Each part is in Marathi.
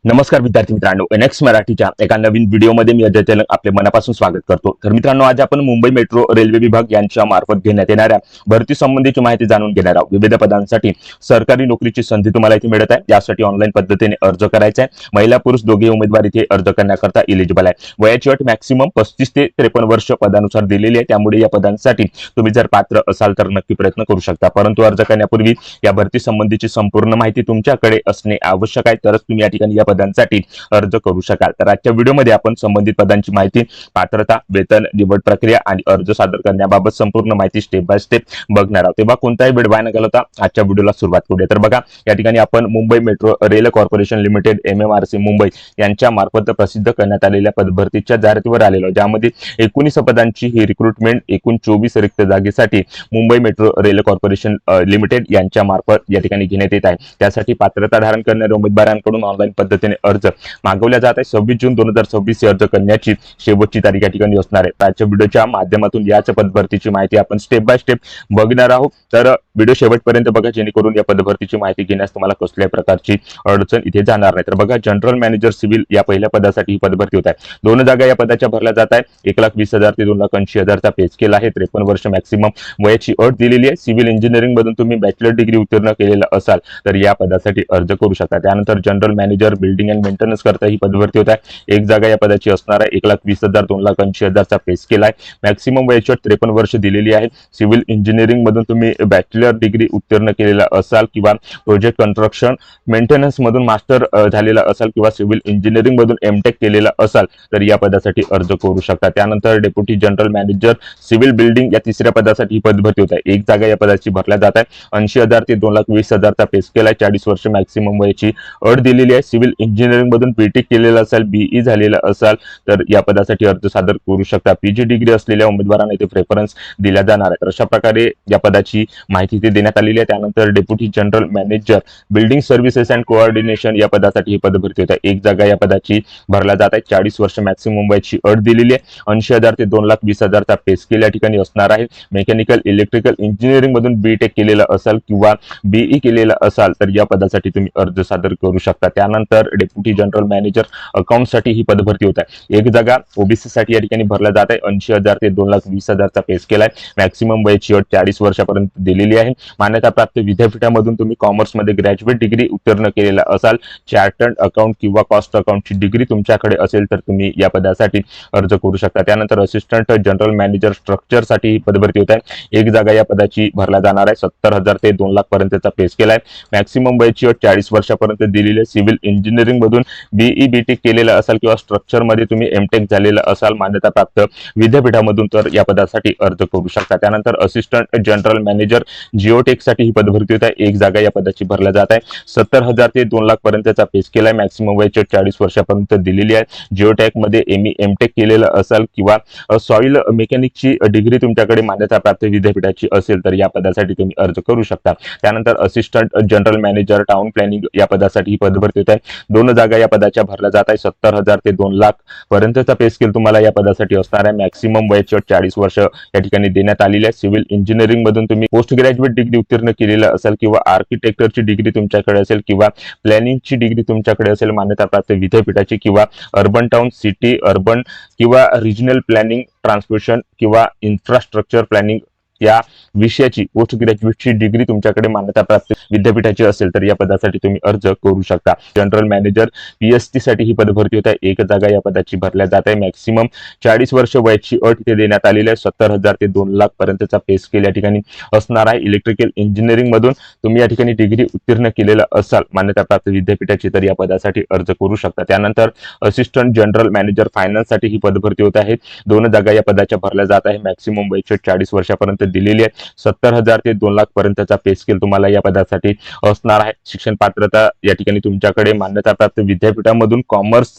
नमस्कार विद्यार्थी मित्रांनो, एनएक्स मराठीच्या एका नवीन व्हिडिओमध्ये मी अजय तेलंग आपले मनापासून स्वागत करतो। तर मित्रांनो, आज आपण मुंबई मेट्रो रेल्वे विभाग यांच्या मार्फत घेण्यात येणाऱ्या भरती संबंधीची माहिती जाणून घेणार आहोत। विविध पदांसाठी सरकारी नोकरीची संधी तुम्हाला इथे मिळत आहे। यासाठी ऑनलाईन पद्धतीने अर्ज करायचा आहे। महिला पुरुष दोघे उमेदवार इथे अर्ज करण्याकरता एलिजिबल आहे। वयाची अट मॅक्सिमम 35 ते 53 वर्ष पदानुसार दिलेली आहे। त्यामुळे या पदांसाठी तुम्ही जर पात्र असाल तर नक्की प्रयत्न करू शकता। परंतु अर्ज करण्यापूर्वी या भरती संबंधीची संपूर्ण माहिती तुमच्याकडे असणे आवश्यक आहे, तरच तुम्ही या ठिकाणी या पदांसाठी अर्ज करू शकाल। तर आजच्या व्हिडिओमध्ये आपण संबंधित पदांची माहिती, पात्रता, वेतन, निवड प्रक्रिया आणि अर्ज सादर करण्याबाबत संपूर्ण माहिती स्टेप बाय स्टेप बघणार आहोत। तेव्हा कोणताही वेळ वाया न घालवता आजच्या व्हिडिओला सुरुवात करूया। तर बघा, या ठिकाणी आपण Mumbai metro rail corporation limited MMRC Mumbai यांच्या मार्फत प्रसिद्ध करण्यात आलेल्या पदभरतीच्या जाहिरातीवर आलेलो, ज्यामध्ये 19 पदांची ही रिक्रुटमेंट एकूण 24 रिक्त जागेसाठी Mumbai metro rail corporation limited यांच्या मार्फत या ठिकाणी घेण्यात येत आहे। त्यासाठी पात्रता धारण करणाऱ्या उमेदवारांकडून ऑनलाईन पद्धतीने अर्ज मागवल्या जात आहे। 26 जून 2026 ही अर्ज करण्याची शेवटची तारीख या ठिकाणी असणार आहे। आजच्या व्हिडिओच्या माध्यमातून याच पदभरतीची माहिती आपण स्टेप बाय स्टेप बघणार आहोत। तर व्हिडिओ शेवटपर्यंत बघा, जेणेकरून या पदभरतीची माहिती घेण्यास तुम्हाला कसल्याही प्रकारची अडचण इथे जाणार नाही। तर बघा, जनरल मॅनेजर सिव्हिल या पहिल्या पदासाठी ही पदभरती होत आहे। 2 जागा या पदाच्या भरल्या जात आहे। 1,20,000 ते 2,80,000चा पे स्केल आहे। 53 वर्ष मॅक्सिमम वयाची अट दिलेली आहे। सिव्हिल इंजिनिअरिंग मधून तुम्ही बॅचलर डिग्री उत्तीर्ण केलेला असाल तर या पदासाठी अर्ज करू शकता। त्यानंतर general manager building and maintenance करता ही पदभरती होत आहे। 1 जागा या पदाची असणार आहे। 1,20,000 2,80,000चा पे स्केल आहे। मॅक्सिमम वयाची अट 53 वर्ष दिलेली आहे। सिव्हिल इंजिनिअरिंग मधून तुम्ही बॅचलर डिग्री उत्तीर्ण केलेला असाल किंवा प्रोजेक्ट कन्स्ट्रक्शन मेंटेनन्स मधून मास्टर झालेला असाल किंवा सिव्हिल इंजिनिअरिंग मधून एमटेक केलेला असाल तर या पदासाठी अर्ज करू शकता। त्यानंतर deputy general manager civil building या तिसऱ्या पदासाठी ही पदभरती होत आहे। 1 जागा या पदाची भरल्या जात आहे। 80,000 ते 2,20,000चा पे स्केल आहे। 40 वर्ष मॅक्सिमम वयाची अट दिलेली आहे। सिव्हिल इंजिनिअरिंग मधून बीटेक केलेला असाल, बीई झालेला असाल तर या पदासाठी अर्ज सादर करू शकता। पीजी डिग्री असलेल्या उमेदवारांना इथे प्रेफरन्स दिला जाणार आहे। तर अशा प्रकारे या पदाची माहिती इथे देण्यात आलेली आहे। त्यानंतर deputy general manager building services and coordination या पदासाठी ही पदभरती होत आहे। 1 जागा या पदाची भरल्या जात आहे। 40 वर्ष मॅक्सिमम वयाची अट दिलेली आहे। 80,000 ते 2,20,000चा पे स्केल या ठिकाणी असणार आहे। मेकॅनिकल इलेक्ट्रिकल इंजिनिअरिंग मधून बीटेक केलेला असाल किंवा बीई केलेला असाल तर या पदासाठी तुम्ही अर्ज सादर करू शकता। त्यानंतर डेप्युटी जनरल मॅनेजर अकाउंट साठी ही पदभरती होत आहे। 1 जागा ओबीसी साठी या ठिकाणी भरल्या जात आहे। 80,000 ते 2,20,000चा पे स्केल आहे। मॅक्सिमम वयाची अट 40 वर्षापर्यंत दिलेली आहे। मान्यता प्राप्त विद्यापीठामधून तुम्ही कॉमर्स मध्ये ग्रॅज्युएट डिग्री उत्तीर्ण केलेला असाल, चार्टर्ड अकाउंट किंवा कॉस्ट अकाउंटची डिग्री तुमच्याकडे असेल तर तुम्ही या पदासाठी अर्ज करू शकता। त्यानंतर असिस्टंट जनरल मॅनेजर स्ट्रक्चर साठी ही पदभरती होत आहे। 1 जागा या पदाची भरल्या जाणार आहे। 70,000 ते 2 लाख पर्यंतचा पे स्केल आहे। मॅक्सिमम वयाची अट 40 वर्षापर्यंत दिलेली आहे। सिव्हिल इंजिनिअरिंग मधून बीई बीटेक केलेला असाल किंवा स्ट्रक्चर मध्ये तुम्ही एमटेक झालेला असाल मान्यता प्राप्त विद्यापीठामधून तर या पदासाठी अर्ज करू शकता। त्यानंतर असिस्टंट जनरल मॅनेजर जिओटेक साठी ही पदभरती होत आहे। 1 जागा या पदाची भरल्या जात आहे। 70,000 ते 2 लाख पर्यंतचा पे स्केल आहे। मॅक्सिमम वयाची 40 वर्षापर्यंत दिलेली आहे। जिओटेक मध्ये एमटेक केलेला असाल किंवा सॉइल मेकॅनिकची डिग्री तुमच्याकडे मान्यता प्राप्त विद्यापीठाची असेल तर या पदासाठी तुम्ही अर्ज करू शकता। त्यानंतर assistant general manager town planning या पदासाठी ही पदभरती होत आहे। 2 जागा या पदाच्या भरल्या जात आहे। 70,000 ते 2 लाख पर्यंतचा पे स्केल तुम्हाला या पदासाठी असणार आहे। मॅक्सिमम वयाची 40 वर्ष या ठिकाणी देण्यात आलेली आहे। सिव्हिल इंजिनिअरिंग मधून तुम्ही पोस्ट ग्रॅज्युएट डिग्री उत्तीर्ण केलेला असेल किंवा आर्किटेक्चरची डिग्री तुमच्याकडे असेल किंवा प्लॅनिंगची डिग्री तुमच्याकडे असेल मान्यता प्राप्त विद्यापीठाची किंवा अर्बन टाउन सिटी अर्बन किंवा रिजनल प्लॅनिंग ट्रान्सपोर्टेशन किंवा इन्फ्रास्ट्रक्चर प्लॅनिंग या विषयाची पोस्ट ग्रॅज्युएटची डिग्री तुमच्याकडे मान्यता प्राप्त विद्यापीठाची असेल तर या पदासाठी तुम्ही अर्ज करू शकता। जनरल मॅनेजर पीएसटी साठी ही पदभरती होत आहे। 1 जागा या पदाची भरल्या जात आहे। मॅक्सिमम 40 वर्ष वयाची अट इथे देण्यात आलेली आहे। 70,000 ते 2 लाख पर्यंतचा पे स्केल या ठिकाणी असणार आहे। इलेक्ट्रिकल इंजिनिअरिंग मधून तुम्ही या ठिकाणी डिग्री उत्तीर्ण केलेला असाल मान्यता प्राप्त विद्यापीठाची तर या पदासाठी अर्ज करू शकता। त्यानंतर असिस्टंट जनरल मॅनेजर फायनान्स साठी ही पदभरती होत आहे। 2 जागा या पदाच्या भरल्या जात आहे। मॅक्सिमम वयाची 40 वर्षापर्यंत दिलेली आहे। 70,000 ते 2 लाख पर्यंतचा पे स्केल तुम्हाला या पदासाठी असणार आहे। शिक्षण पात्रता या ठिकाणी तुमच्याकडे मान्यता प्राप्त विद्यापीठामधून कॉमर्स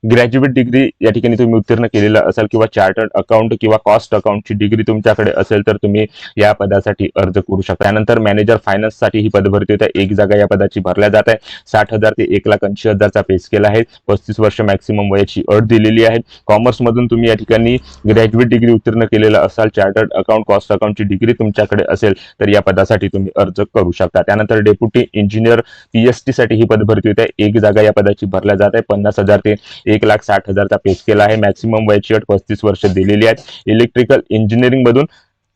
ग्रॅज्युएट डिग्री या ठिकाणी तुम्ही उत्तीर्ण केलेला असाल किंवा चार्टर्ड अकाउंट किंवा कॉस्ट अकाउंटची डिग्री तुमच्याकडे असेल तर तुम्ही या पदासाठी अर्ज करू शकता। त्यानंतर मॅनेजर फायनान्ससाठी ही पदभरती होत आहे। एक जागा या पदाची भरल्या जात आहे। 60,000 ते 1,80,000चा पे स्केल आहे। 35 वर्ष मॅक्सिमम वयाची अट दिलेली आहे। कॉमर्स मधून तुम्ही या ठिकाणी ग्रॅज्युएट डिग्री उत्तीर्ण केलेला असाल, चार्टर्ड अकाउंट कॉस्ट अकाउंटची डिग्री तुमच्याकडे असेल तर या पदासाठी तुम्ही अर्ज करू शकता। त्यानंतर डेप्युटी इंजिनियर पीएसटी साठी ही पदभरती होत आहे। एक जागा या पदाची भरल्या जात आहे। 50,000 ते 1,60,000चा पे स्केल आहे। मॅक्सिमम वयाची अट 35 वर्ष दिलेली आहे। इलेक्ट्रिकल इंजिनिअरिंग मधून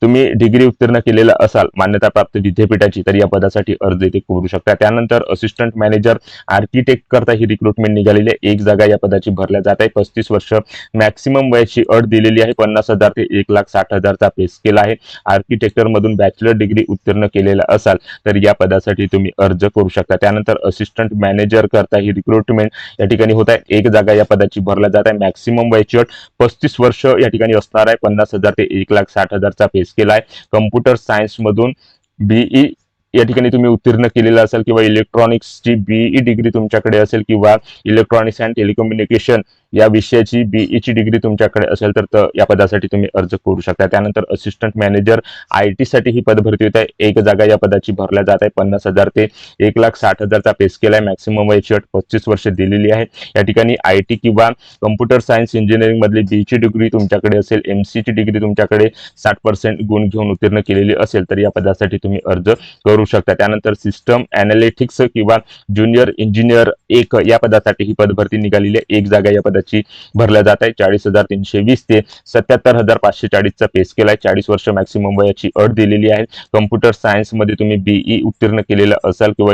तुम्ही डिग्री उत्तीर्ण केलेला असाल मान्यताप्राप्त विद्यापीठाची तर या पदासाठी अर्ज इथे करू शकता। त्यानंतर असिस्टंट मॅनेजर आर्किटेक्ट करता ही रिक्रुटमेंट निघालेली आहे। एक जागा या पदाची भरल्या जात आहे। 35 वर्ष मॅक्सिमम वयाची अट दिलेली आहे। 50,000 ते 1,60,000चा पे स्केल आहे। आर्किटेक्चर मधून बॅचलर डिग्री उत्तीर्ण केलेला असाल तर या पदासाठी तुम्ही अर्ज करू शकता। त्यानंतर असिस्टंट मॅनेजर करता ही रिक्रुटमेंट या ठिकाणी होत आहे। एक जागा या पदाची भरल्या जात आहे। मॅक्सिमम वयाची अट 35 वर्ष या ठिकाणी असणार आहे। 50,000 ते 1,60,000चा पे स्केल आहे। कम्प्युटर सायन्स मधून बीई या ठिकाणी तुम्ही उत्तीर्ण केलेला असाल किंवा इलेक्ट्रॉनिक्सची बीई डिग्री तुमच्याकडे असेल किंवा इलेक्ट्रॉनिक्स अँड टेलिकम्युनिकेशन या विषयाची बीईची डिग्री तुमच्याकडे असेल तर या पदासाठी तुम्ही अर्ज करू शकता। त्यानंतर असिस्टंट मॅनेजर आयटी साठी ही पदभरती होत आहे। एक जागा या पदाची भरल्या जात आहे। 50,000 ते 1,60,000चा पे स्केल आहे। मॅक्सिमम वयाची अट 35 वर्ष दिलेली आहे। या ठिकाणी आयटी किंवा कम्प्युटर सायन्स इंजिनिअरिंग मधली बीची डिग्री तुमच्याकडे असेल, एमसीची डिग्री तुमच्याकडे 60% गुण घेऊन उत्तीर्ण केलेली असेल तर या पदासाठी तुम्ही अर्ज करू शकता। त्यानंतर सिस्टम एनालिटिक्स किंवा ज्युनियर इंजिनियर 1 या पदासाठी ही पदभरती निघालेली आहे। एक जागा या पदाची भरल्या जात आहे। 40,320 ते 77,540चा पे स्केल आहे। 40 वर्ष मॅक्सिमम वयाची अट दिलेली आहे। कम्प्युटर सायन्स मध्ये तुम्ही बीई उत्तीर्ण केलेला असाल किंवा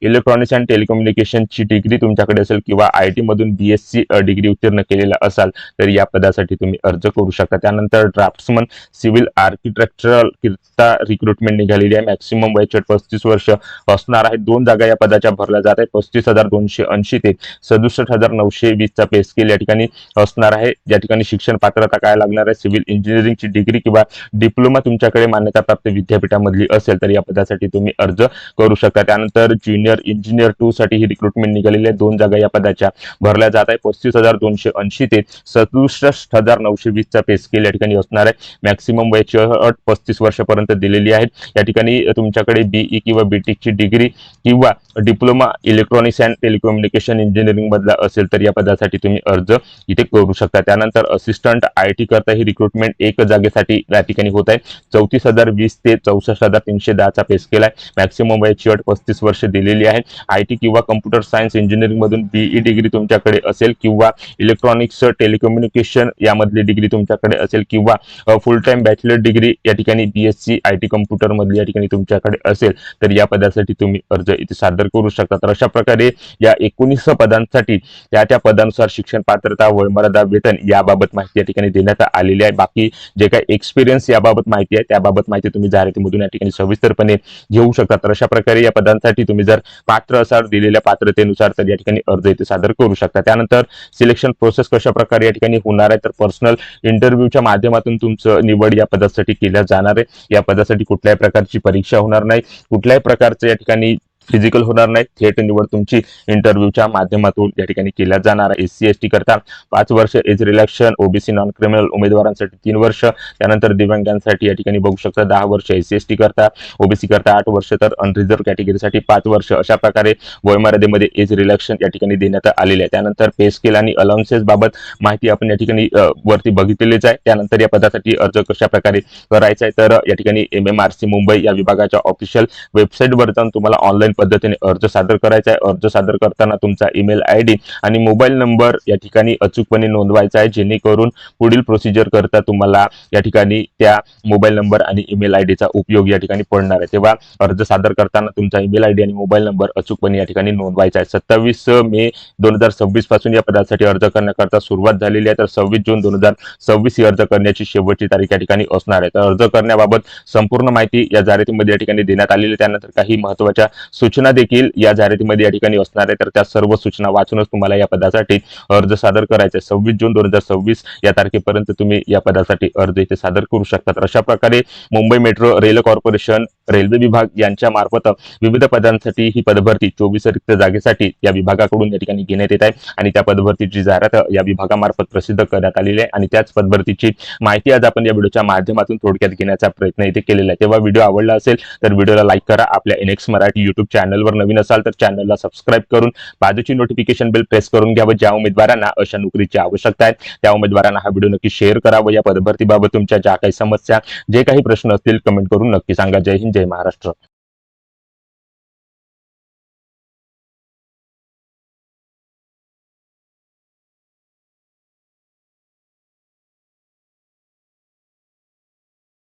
इलेक्ट्रॉनिक्स अँड टेलिकम्युनिकेशनची डिग्री तुमच्याकडे असेल किंवा आयटी मधून बीएससी डिग्री उत्तीर्ण केलेला असाल तर या पदासाठी तुम्ही अर्ज करू शकता। त्यानंतर ड्राफ्ट्समन सिव्हिल आर्किटेक्चरल किरता रिक्रुटमेंट निघालेली आहे। मॅक्सिमम वयाची अट 35 वर्ष असणार आहे। 2 जागा या पदाच्या भरल्या जात आहेत। 35,280 ते 67,920चा पे स्केल या ठिकाणी असणार आहे। या ठिकाणी शिक्षण पात्रता काय लागणार आहे, सिव्हिल इंजिनिअरिंगची डिग्री किंवा डिप्लोमा तुमच्याकडे मान्यताप्राप्त विद्यापीठामधली असेल तर या पदासाठी तुम्ही अर्ज करू शकता। त्यानंतर ज्युनियर इंजिनियर 2 साठी ही रिक्रुटमेंट निघालेली आहे। 2 जागा या पदाच्या भरल्या जात आहे। 35,280 ते 67,920चा पे स्केल या ठिकाणी असणार आहे। मॅक्सिमम वयाची अट 35 वर्षापर्यंत दिलेली आहे। या ठिकाणी तुमच्याकडे बीई किंवा बीटेकची डिग्री किंवा diploma electronics and telecommunication engineering मधला असेल तर या पदासाठी तुम्ही अर्ज इथे करू शकता। त्यानंतर असिस्टंट आयटी करता ही रिक्रुटमेंट एक जागेसाठी या ठिकाणी होत आहे। 34,020 ते 64,310चा पे स्केल आहे। मॅक्सिमम वयाची अट 35 वर्ष दिलेली आहे। आयटी किंवा कम्प्युटर सायन्स इंजिनिअरिंग मधून बीई डिग्री तुमच्याकडे असेल किंवा इलेक्ट्रॉनिक्स टेलिकम्युनिकेशन यामधली डिग्री तुमच्याकडे असेल किंवा फुल टाइम बॅचलर डिग्री या ठिकाणी बीएससी आयटी कम्प्युटर मधली या ठिकाणी तुमच्याकडे असेल तर या पदासाठी तुम्ही अर्ज इथे सादर करू शकता। तर अशा प्रकारे या 19 पदांसाठी त्या पदानुसार शिक्षण पात्रता, वयमर्यादा, वेतन याबाबत माहिती या ठिकाणी देण्यात आलेली आहे। बाकी जे काही एक्सपिरियन्स याबाबत माहिती आहे त्याबाबत माहिती तुम्ही जाहिरातीमधून या ठिकाणी सविस्तरपणे घेऊ शकता। तर अशा प्रकारे या पदांसाठी तुम्ही जर पात्र असाल दिलेल्या पात्रतेनुसार तर या ठिकाणी अर्ज इथे सादर करू शकता। त्यानंतर सिलेक्शन प्रोसेस कशा प्रकारे या ठिकाणी होणार आहे तर पर्सनल इंटरव्ह्यूच्या माध्यमातून तुमचं निवड या पदासाठी केल्या जाणार आहे। या पदासाठी कुठल्याही प्रकारची परीक्षा होणार नाही, कुठल्याही प्रकारचं या ठिकाणी फिजिकल होणार नाही, थेट निवड तुमची इंटरव्ह्यूच्या माध्यमातून या ठिकाणी केल्या जाणार आहे। एससी एसटी करता 5 वर्ष एज रिलॅक्शन, ओबीसी नॉन क्रिमिनल उमेदवारांसाठी 3 वर्ष, त्यानंतर दिव्यांगांसाठी या ठिकाणी बघू शकता 10 वर्ष, एससी एसटी करता, ओबीसी करता 8 वर्ष, तर अनरिझर्व कॅटेगरीसाठी 5 वर्ष अशा प्रकारे वयमर्यादेमध्ये एज रिलॅक्शन या ठिकाणी देण्यात आलेले आहे। त्यानंतर पे स्केल आणि अलाउन्सेस बाबत माहिती आपण या ठिकाणी वरती बघितलेलीच आहे। त्यानंतर या पदासाठी अर्ज कशा प्रकारे करायचा आहे तर या ठिकाणी MMRC मुंबई या विभागाच्या ऑफिशियल वेबसाईटवर जाऊन तुम्हाला ऑनलाईन पद्धतीने अर्ज सादर करायचा आहे। अर्ज सादर करताना तुमचा ईमेल आयडी आणि मोबाईल नंबर या ठिकाणी अचूकपणे नोंदवायचा आहे, जेणेकरून पुढील प्रोसिजर करता तुम्हाला या ठिकाणी त्या मोबाईल नंबर आणि ईमेल आयडीचा उपयोग या ठिकाणी पडणार आहे। तेव्हा अर्ज सादर करताना तुमचा ईमेल आयडी आणि मोबाईल नंबर अचूकपणे या ठिकाणी नोंदवायचा आहे। 27 मे 2026 पासून या पदासाठी अर्ज करण्याकरता सुरुवात झालेली आहे, तर 26 जून 2026 ही अर्ज करण्याची शेवटची तारीख या ठिकाणी असणार आहे। तर अर्ज करण्याबाबत संपूर्ण माहिती या जाहिरातीमध्ये या ठिकाणी देण्यात आलेली आहे। त्यानंतर काही महत्त्वाच्या सूचना देखील या जाहिरातीमध्ये या ठिकाणी असणार आहे, तर त्या सर्व सूचना वाचूनच तुम्हाला या पदासाठी अर्ज सादर करायचा आहे। 26 जून 2026 या तारखेपर्यंत तुम्ही या पदासाठी अर्ज इथे सादर करू शकता। तर अशा प्रकारे Mumbai metro rail corporation railway विभाग यांच्या मार्फत विविध पदांसाठी ही पदभरती 24 रिक्त जागेसाठी या विभागाकडून या ठिकाणी घेण्यात येत आहे आणि त्या पदभरतीची जाहिरात या विभागामार्फत प्रसिद्ध करण्यात आलेली आहे आणि त्याच पदभरतीची माहिती आज आपण या व्हिडिओच्या माध्यमातून थोडक्यात घेण्याचा प्रयत्न इथे केलेला आहे। तेव्हा व्हिडिओ आवडला असेल तर व्हिडिओला लाईक करा, आपल्या NX मराठी YouTube चॅनलवर नवीन असाल तर चॅनलला सबस्क्राईब करून बाजूची नोटिफिकेशन बेल प्रेस करून घ्या व ज्या उमेदवारांना अशा नोकरीची आवश्यकता आहे त्या उमेदवारांना हा व्हिडिओ नक्की शेअर करा व या पदभरतीबाबत तुमच्या ज्या काही समस्या जे काही प्रश्न असतील कमेंट करून नक्की सांगा। जय हिंद, जय महाराष्ट्र।